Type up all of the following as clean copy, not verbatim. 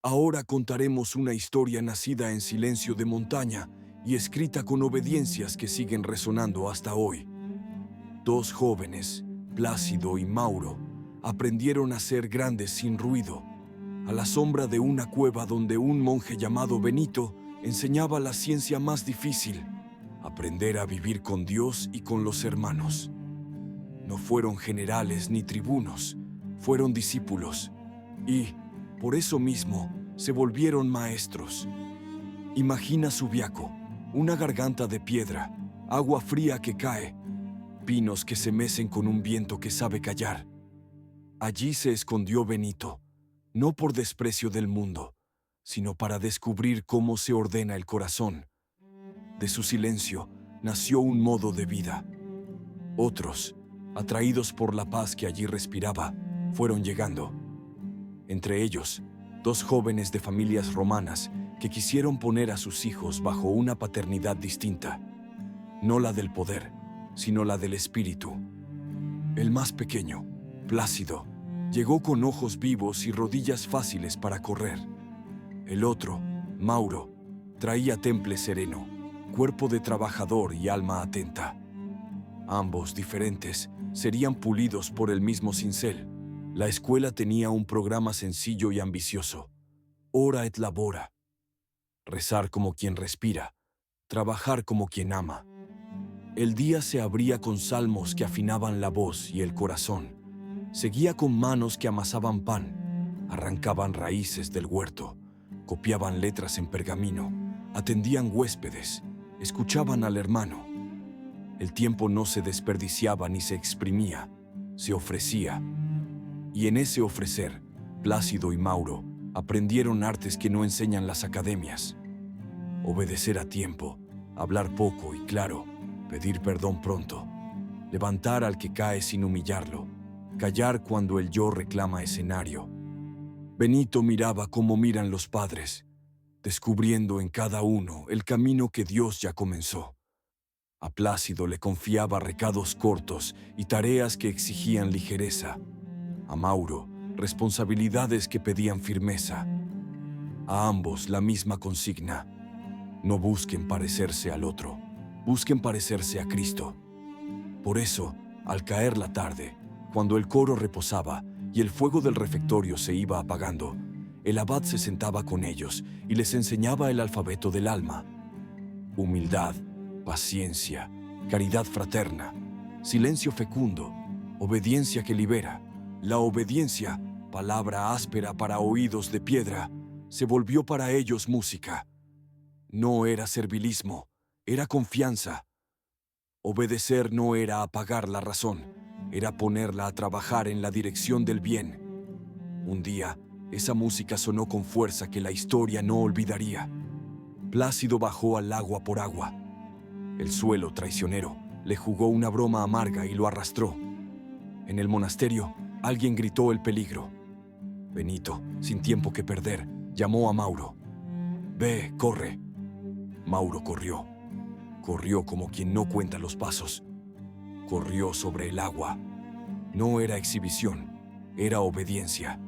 Ahora contaremos una historia nacida en silencio de montaña y escrita con obediencias que siguen resonando hasta hoy. Dos jóvenes, Plácido y Mauro, aprendieron a ser grandes sin ruido, a la sombra de una cueva donde un monje llamado Benito enseñaba la ciencia más difícil: aprender a vivir con Dios y con los hermanos. No fueron generales ni tribunos, fueron discípulos y, por eso mismo, se volvieron maestros. Imagina Subiaco, una garganta de piedra, agua fría que cae, pinos que se mecen con un viento que sabe callar. Allí se escondió Benito, no por desprecio del mundo, sino para descubrir cómo se ordena el corazón. De su silencio nació un modo de vida. Otros, atraídos por la paz que allí respiraba, fueron llegando. Entre ellos, dos jóvenes de familias romanas que quisieron poner a sus hijos bajo una paternidad distinta, no la del poder, sino la del espíritu. El más pequeño, Plácido, llegó con ojos vivos y rodillas fáciles para correr. El otro, Mauro, traía temple sereno, cuerpo de trabajador y alma atenta. Ambos, diferentes, serían pulidos por el mismo cincel. La escuela tenía un programa sencillo y ambicioso: ora et labora. Rezar como quien respira, trabajar como quien ama. El día se abría con salmos que afinaban la voz y el corazón. Seguía con manos que amasaban pan, arrancaban raíces del huerto, copiaban letras en pergamino, atendían huéspedes, escuchaban al hermano. El tiempo no se desperdiciaba ni se exprimía, se ofrecía. Y en ese ofrecer, Plácido y Mauro aprendieron artes que no enseñan las academias: obedecer a tiempo, hablar poco y claro, pedir perdón pronto, levantar al que cae sin humillarlo, callar cuando el yo reclama escenario. Benito miraba como miran los padres, descubriendo en cada uno el camino que Dios ya comenzó. A Plácido le confiaba recados cortos y tareas que exigían ligereza. A Mauro, responsabilidades que pedían firmeza. A ambos la misma consigna: no busquen parecerse al otro, busquen parecerse a Cristo. Por eso, al caer la tarde, cuando el coro reposaba y el fuego del refectorio se iba apagando, el abad se sentaba con ellos y les enseñaba el alfabeto del alma: humildad, paciencia, caridad fraterna, silencio fecundo, obediencia que libera. La obediencia, palabra áspera para oídos de piedra, se volvió para ellos música. No era servilismo, era confianza. Obedecer no era apagar la razón, era ponerla a trabajar en la dirección del bien. Un día, esa música sonó con fuerza que la historia no olvidaría. Plácido bajó al agua por agua. El suelo traicionero le jugó una broma amarga y lo arrastró. En el monasterio, alguien gritó el peligro. Benito, sin tiempo que perder, llamó a Mauro. «Ve, corre». Mauro corrió. Corrió como quien no cuenta los pasos. Corrió sobre el agua. No era exhibición, era obediencia.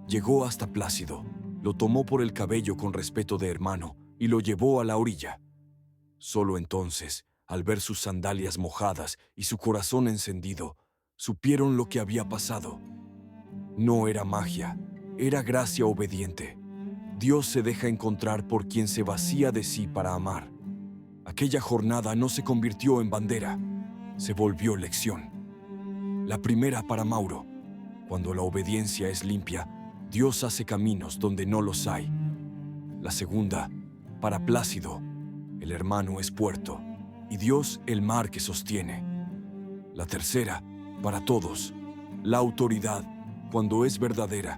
Llegó hasta Plácido, lo tomó por el cabello con respeto de hermano y lo llevó a la orilla. Solo entonces, al ver sus sandalias mojadas y su corazón encendido, supieron lo que había pasado. No era magia, era gracia obediente. Dios se deja encontrar por quien se vacía de sí para amar. Aquella jornada no se convirtió en bandera, se volvió lección. La primera para Mauro: cuando la obediencia es limpia, Dios hace caminos donde no los hay. La segunda, para Plácido: el hermano es puerto, y Dios el mar que sostiene. La tercera, para todos: la autoridad, cuando es verdadera,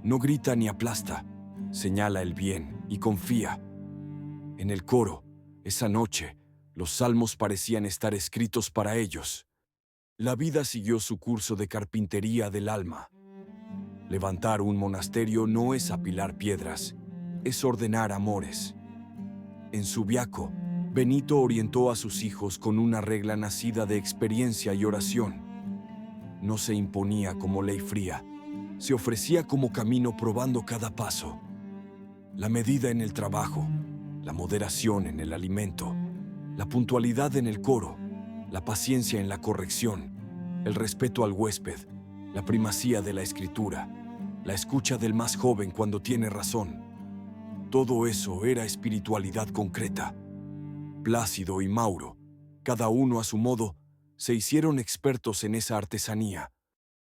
no grita ni aplasta, señala el bien y confía. En el coro, esa noche, los salmos parecían estar escritos para ellos. La vida siguió su curso de carpintería del alma. Levantar un monasterio no es apilar piedras, es ordenar amores. En Subiaco, Benito orientó a sus hijos con una regla nacida de experiencia y oración. No se imponía como ley fría, se ofrecía como camino probando cada paso. La medida en el trabajo, la moderación en el alimento, la puntualidad en el coro, la paciencia en la corrección, el respeto al huésped, la primacía de la escritura, la escucha del más joven cuando tiene razón. Todo eso era espiritualidad concreta. Plácido y Mauro, cada uno a su modo, se hicieron expertos en esa artesanía.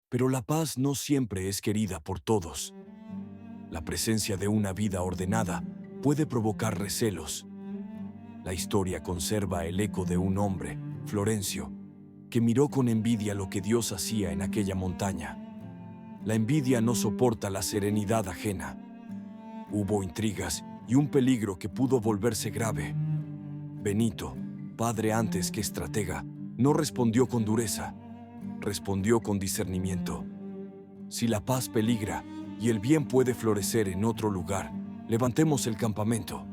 Pero la paz no siempre es querida por todos. La presencia de una vida ordenada puede provocar recelos. La historia conserva el eco de un hombre, Florencio, que miró con envidia lo que Dios hacía en aquella montaña. La envidia no soporta la serenidad ajena. Hubo intrigas y un peligro que pudo volverse grave. Benito, padre antes que estratega, no respondió con dureza, respondió con discernimiento. Si la paz peligra y el bien puede florecer en otro lugar, levantemos el campamento.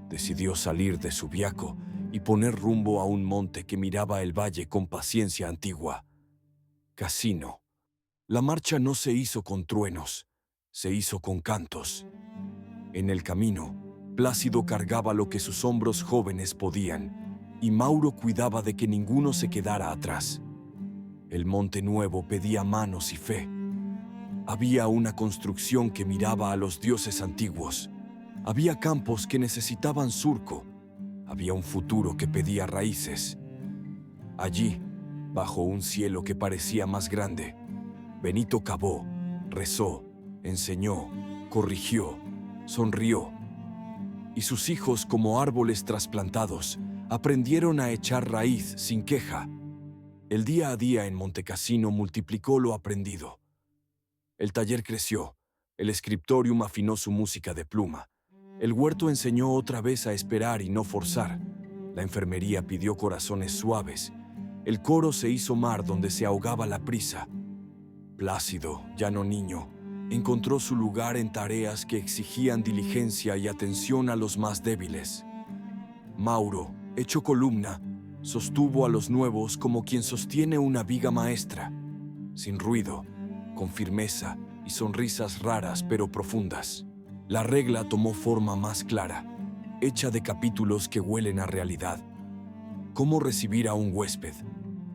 Decidió salir de Subiaco y poner rumbo a un monte que miraba el valle con paciencia antigua. Casino. La marcha no se hizo con truenos, se hizo con cantos. En el camino, Plácido cargaba lo que sus hombros jóvenes podían, y Mauro cuidaba de que ninguno se quedara atrás. El Monte Nuevo pedía manos y fe. Había una construcción que miraba a los dioses antiguos. Había campos que necesitaban surco. Había un futuro que pedía raíces. Allí, bajo un cielo que parecía más grande, Benito cavó, rezó, enseñó, corrigió, sonrió. Y sus hijos, como árboles trasplantados, aprendieron a echar raíz sin queja. El día a día en Montecassino multiplicó lo aprendido. El taller creció, el scriptorium afinó su música de pluma, el huerto enseñó otra vez a esperar y no forzar, la enfermería pidió corazones suaves, el coro se hizo mar donde se ahogaba la prisa. Plácido, ya no niño, encontró su lugar en tareas que exigían diligencia y atención a los más débiles. Mauro, hecho columna, sostuvo a los nuevos como quien sostiene una viga maestra, sin ruido, con firmeza y sonrisas raras pero profundas. La regla tomó forma más clara, hecha de capítulos que huelen a realidad. Cómo recibir a un huésped,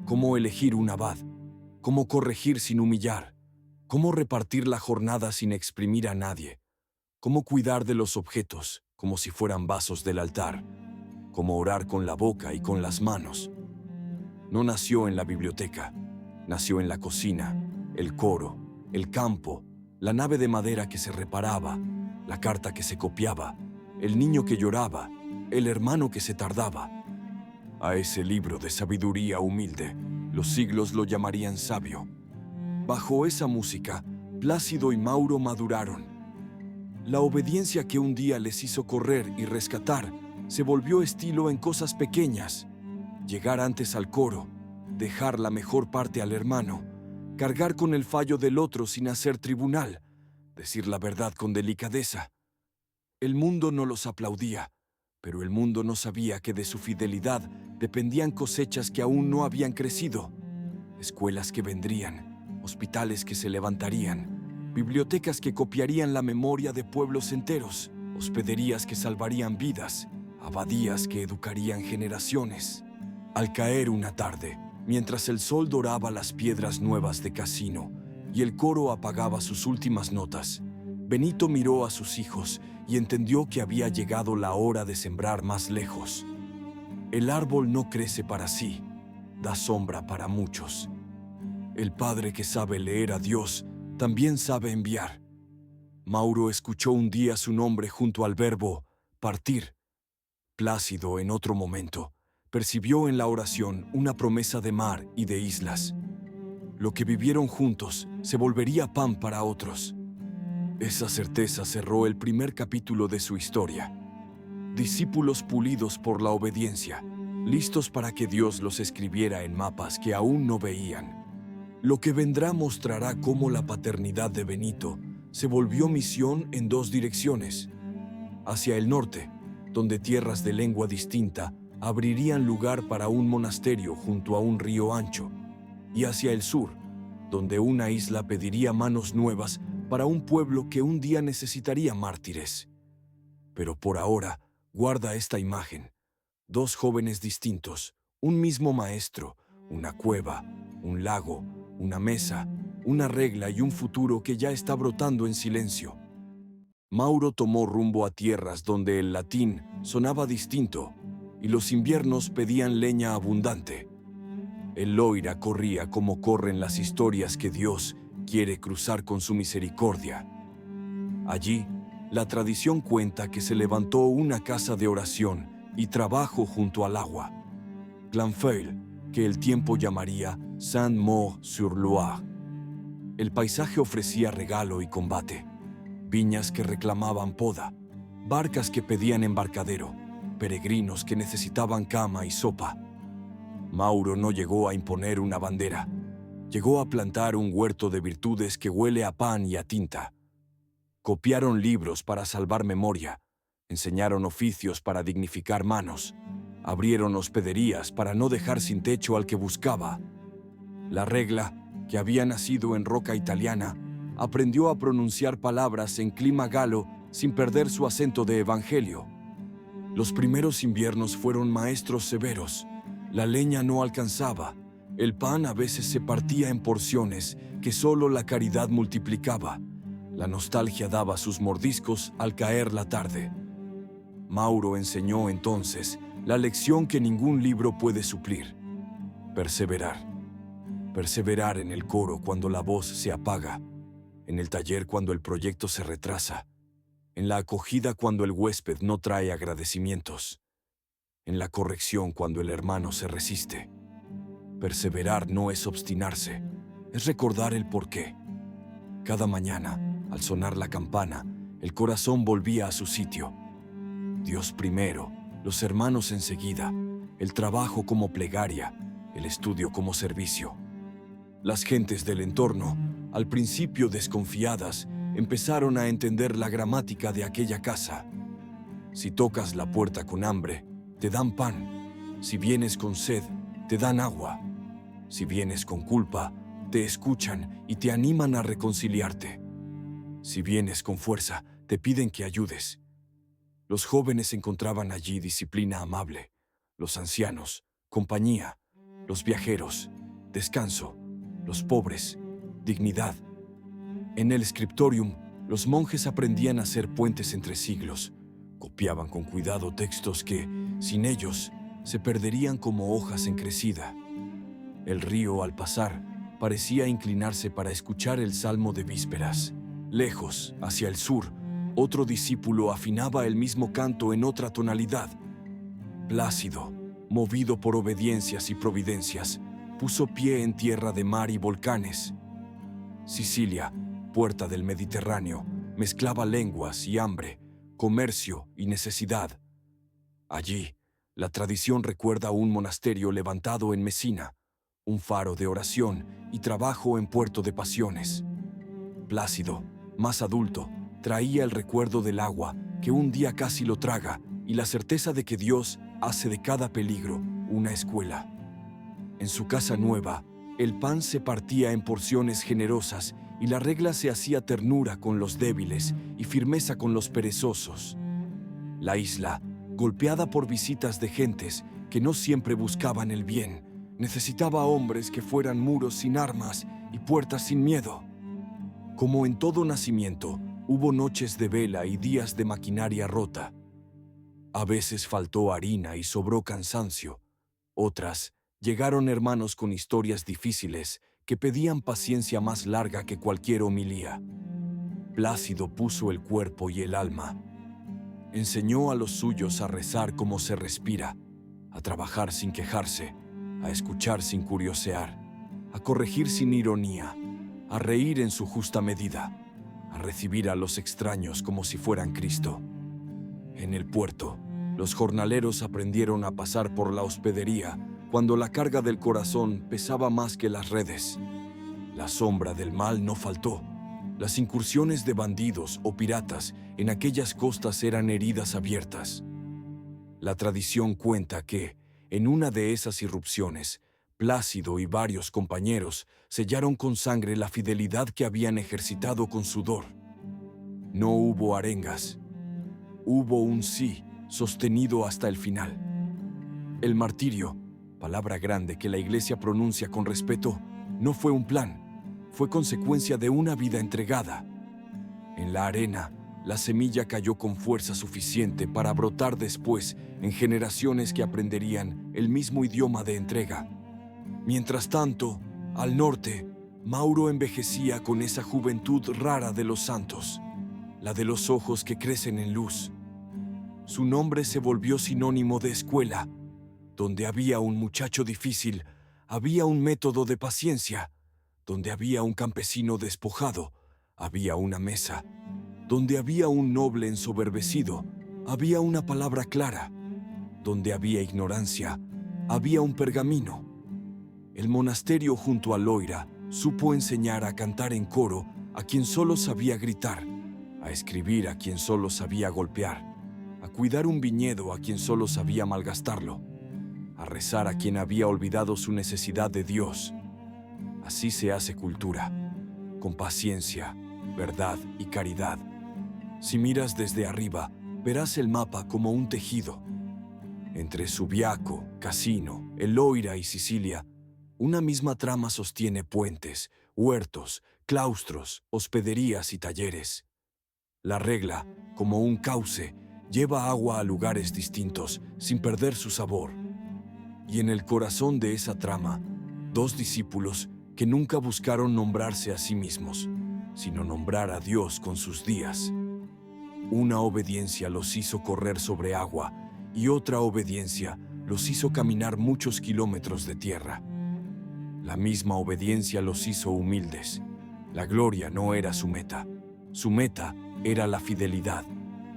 cómo elegir un abad, cómo corregir sin humillar, cómo repartir la jornada sin exprimir a nadie, cómo cuidar de los objetos como si fueran vasos del altar, cómo orar con la boca y con las manos. No nació en la biblioteca, nació en la cocina, el coro, el campo, la nave de madera que se reparaba, la carta que se copiaba, el niño que lloraba, el hermano que se tardaba. A ese libro de sabiduría humilde, los siglos lo llamarían sabio. Bajo esa música, Plácido y Mauro maduraron. La obediencia que un día les hizo correr y rescatar se volvió estilo en cosas pequeñas. Llegar antes al coro, dejar la mejor parte al hermano, cargar con el fallo del otro sin hacer tribunal, decir la verdad con delicadeza. El mundo no los aplaudía, pero el mundo no sabía que de su fidelidad dependían cosechas que aún no habían crecido, escuelas que vendrían, hospitales que se levantarían, bibliotecas que copiarían la memoria de pueblos enteros, hospederías que salvarían vidas, abadías que educarían generaciones. Al caer una tarde, mientras el sol doraba las piedras nuevas de Casino y el coro apagaba sus últimas notas, Benito miró a sus hijos y entendió que había llegado la hora de sembrar más lejos. El árbol no crece para sí, da sombra para muchos. El padre que sabe leer a Dios también sabe enviar. Mauro escuchó un día su nombre junto al verbo partir. Plácido, en otro momento, percibió en la oración una promesa de mar y de islas. Lo que vivieron juntos se volvería pan para otros. Esa certeza cerró el primer capítulo de su historia. Discípulos pulidos por la obediencia, listos para que Dios los escribiera en mapas que aún no veían. Lo que vendrá mostrará cómo la paternidad de Benito se volvió misión en dos direcciones. Hacia el norte, donde tierras de lengua distinta abrirían lugar para un monasterio junto a un río ancho, y hacia el sur, donde una isla pediría manos nuevas para un pueblo que un día necesitaría mártires. Pero por ahora, guarda esta imagen. Dos jóvenes distintos, un mismo maestro, una cueva, un lago, una mesa, una regla y un futuro que ya está brotando en silencio. Mauro tomó rumbo a tierras donde el latín sonaba distinto y los inviernos pedían leña abundante. El Loira corría como corren las historias que Dios quiere cruzar con su misericordia. Allí, la tradición cuenta que se levantó una casa de oración y trabajo junto al agua, Clanfeil, que el tiempo llamaría Saint-Maur-sur-Loire. El paisaje ofrecía regalo y combate, viñas que reclamaban poda, barcas que pedían embarcadero, peregrinos que necesitaban cama y sopa. Mauro no llegó a imponer una bandera, llegó a plantar un huerto de virtudes que huele a pan y a tinta. Copiaron libros para salvar memoria, enseñaron oficios para dignificar manos, abrieron hospederías para no dejar sin techo al que buscaba. La regla, que había nacido en roca italiana, aprendió a pronunciar palabras en clima galo sin perder su acento de evangelio. Los primeros inviernos fueron maestros severos. La leña no alcanzaba, el pan a veces se partía en porciones que solo la caridad multiplicaba. La nostalgia daba sus mordiscos al caer la tarde. Mauro enseñó entonces la lección que ningún libro puede suplir: perseverar. Perseverar en el coro cuando la voz se apaga, en el taller cuando el proyecto se retrasa, en la acogida cuando el huésped no trae agradecimientos, en la corrección cuando el hermano se resiste. Perseverar no es obstinarse, es recordar el porqué. Cada mañana, al sonar la campana, el corazón volvía a su sitio. Dios primero, los hermanos enseguida, el trabajo como plegaria, el estudio como servicio. Las gentes del entorno, al principio desconfiadas, empezaron a entender la gramática de aquella casa. Si tocas la puerta con hambre, te dan pan. Si vienes con sed, te dan agua. Si vienes con culpa, te escuchan y te animan a reconciliarte. Si vienes con fuerza, te piden que ayudes. Los jóvenes encontraban allí disciplina amable, los ancianos, compañía, los viajeros, descanso, los pobres, dignidad. En el scriptorium, los monjes aprendían a hacer puentes entre siglos, copiaban con cuidado textos que, sin ellos, se perderían como hojas en crecida. El río, al pasar, parecía inclinarse para escuchar el salmo de vísperas. Lejos, hacia el sur, otro discípulo afinaba el mismo canto en otra tonalidad. Plácido, movido por obediencias y providencias, puso pie en tierra de mar y volcanes. Sicilia, puerta del Mediterráneo, mezclaba lenguas y hambre, comercio y necesidad. Allí, la tradición recuerda un monasterio levantado en Mesina, un faro de oración y trabajo en puerto de pasiones. Plácido, más adulto, traía el recuerdo del agua que un día casi lo traga y la certeza de que Dios hace de cada peligro una escuela. En su casa nueva, el pan se partía en porciones generosas y la regla se hacía ternura con los débiles y firmeza con los perezosos. La isla, golpeada por visitas de gentes que no siempre buscaban el bien, necesitaba hombres que fueran muros sin armas y puertas sin miedo. Como en todo nacimiento, hubo noches de vela y días de maquinaria rota. A veces faltó harina y sobró cansancio. Otras, llegaron hermanos con historias difíciles que pedían paciencia más larga que cualquier homilía. Plácido puso el cuerpo y el alma. Enseñó a los suyos a rezar como se respira, a trabajar sin quejarse, a escuchar sin curiosear, a corregir sin ironía, a reír en su justa medida, a recibir a los extraños como si fueran Cristo. En el puerto, los jornaleros aprendieron a pasar por la hospedería cuando la carga del corazón pesaba más que las redes. La sombra del mal no faltó. Las incursiones de bandidos o piratas en aquellas costas eran heridas abiertas. La tradición cuenta que, en una de esas irrupciones, Plácido y varios compañeros sellaron con sangre la fidelidad que habían ejercitado con sudor. No hubo arengas. Hubo un sí sostenido hasta el final. El martirio, palabra grande que la Iglesia pronuncia con respeto, no fue un plan, fue consecuencia de una vida entregada. En la arena, la semilla cayó con fuerza suficiente para brotar después en generaciones que aprenderían el mismo idioma de entrega. Mientras tanto, al norte, Mauro envejecía con esa juventud rara de los santos, la de los ojos que crecen en luz. Su nombre se volvió sinónimo de escuela. Donde había un muchacho difícil, había un método de paciencia. Donde había un campesino despojado, había una mesa. Donde había un noble ensoberbecido, había una palabra clara. Donde había ignorancia, había un pergamino. El monasterio junto a Loira supo enseñar a cantar en coro a quien solo sabía gritar, a escribir a quien solo sabía golpear, a cuidar un viñedo a quien solo sabía malgastarlo, a rezar a quien había olvidado su necesidad de Dios. Así se hace cultura, con paciencia, verdad y caridad. Si miras desde arriba, verás el mapa como un tejido. Entre Subiaco, Cassino, El Loira y Sicilia, una misma trama sostiene puentes, huertos, claustros, hospederías y talleres. La regla, como un cauce, lleva agua a lugares distintos sin perder su sabor. Y en el corazón de esa trama, dos discípulos que nunca buscaron nombrarse a sí mismos, sino nombrar a Dios con sus días. Una obediencia los hizo correr sobre agua y otra obediencia los hizo caminar muchos kilómetros de tierra. La misma obediencia los hizo humildes. La gloria no era su meta era la fidelidad.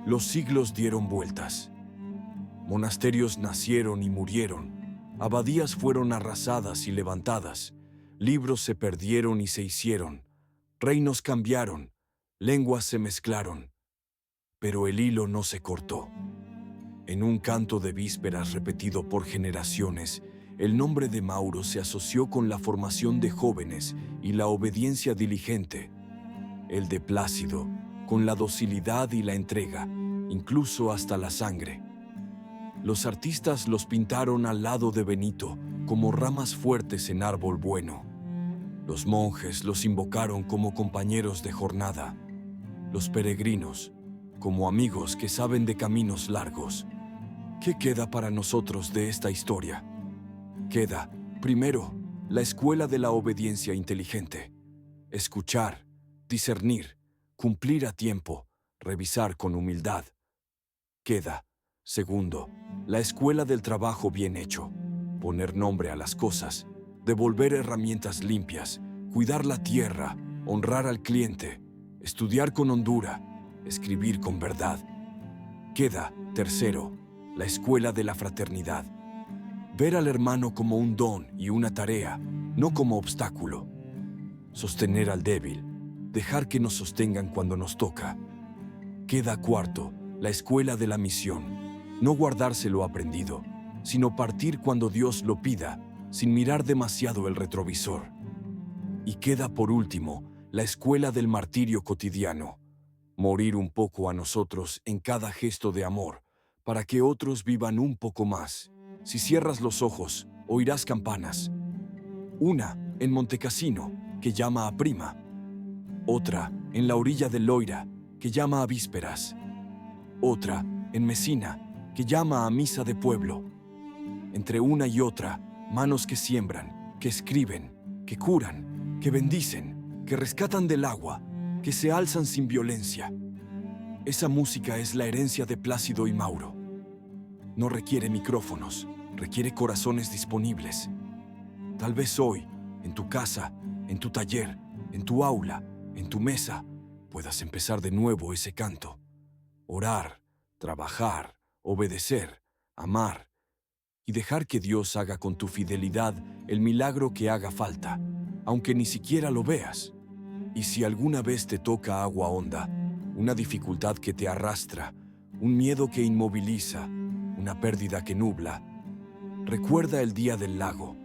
Los siglos dieron vueltas. Monasterios nacieron y murieron. Abadías fueron arrasadas y levantadas. Libros se perdieron y se hicieron. Reinos cambiaron. Lenguas se mezclaron. Pero el hilo no se cortó. En un canto de vísperas repetido por generaciones, el nombre de Mauro se asoció con la formación de jóvenes y la obediencia diligente. El de Plácido, con la docilidad y la entrega, incluso hasta la sangre. Los artistas los pintaron al lado de Benito, como ramas fuertes en árbol bueno. Los monjes los invocaron como compañeros de jornada. Los peregrinos, como amigos que saben de caminos largos. ¿Qué queda para nosotros de esta historia? Queda, primero, la escuela de la obediencia inteligente. Escuchar, discernir, cumplir a tiempo, revisar con humildad. Queda, segundo, la escuela del trabajo bien hecho. Poner nombre a las cosas, devolver herramientas limpias, cuidar la tierra, honrar al cliente, estudiar con hondura, escribir con verdad. Queda, tercero, la escuela de la fraternidad. Ver al hermano como un don y una tarea, no como obstáculo. Sostener al débil, dejar que nos sostengan cuando nos toca. Queda cuarto, la escuela de la misión. No guardarse lo aprendido, sino partir cuando Dios lo pida, sin mirar demasiado el retrovisor. Y queda por último, la escuela del martirio cotidiano. Morir un poco a nosotros en cada gesto de amor, para que otros vivan un poco más. Si cierras los ojos, oirás campanas. Una en Montecassino, que llama a prima. Otra en la orilla del Loira, que llama a vísperas. Otra en Mesina, que llama a misa de pueblo. Entre una y otra, manos que siembran, que escriben, que curan, que bendicen, que rescatan del agua, que se alzan sin violencia. Esa música es la herencia de Plácido y Mauro. No requiere micrófonos, requiere corazones disponibles. Tal vez hoy, en tu casa, en tu taller, en tu aula, en tu mesa, puedas empezar de nuevo ese canto. Orar, trabajar, obedecer, amar y dejar que Dios haga con tu fidelidad el milagro que haga falta, aunque ni siquiera lo veas. Y si alguna vez te toca agua honda, una dificultad que te arrastra, un miedo que inmoviliza, una pérdida que nubla, recuerda el día del lago.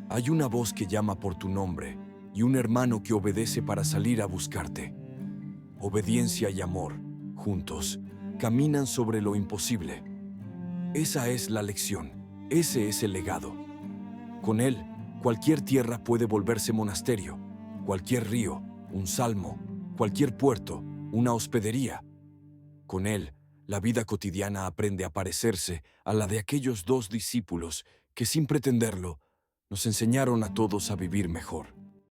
Hay una voz que llama por tu nombre y un hermano que obedece para salir a buscarte. Obediencia y amor, juntos, caminan sobre lo imposible. Esa es la lección, ese es el legado. Con él, cualquier tierra puede volverse monasterio, cualquier río, un salmo, cualquier puerto, una hospedería. Con él, la vida cotidiana aprende a parecerse a la de aquellos dos discípulos que, sin pretenderlo, nos enseñaron a todos a vivir mejor.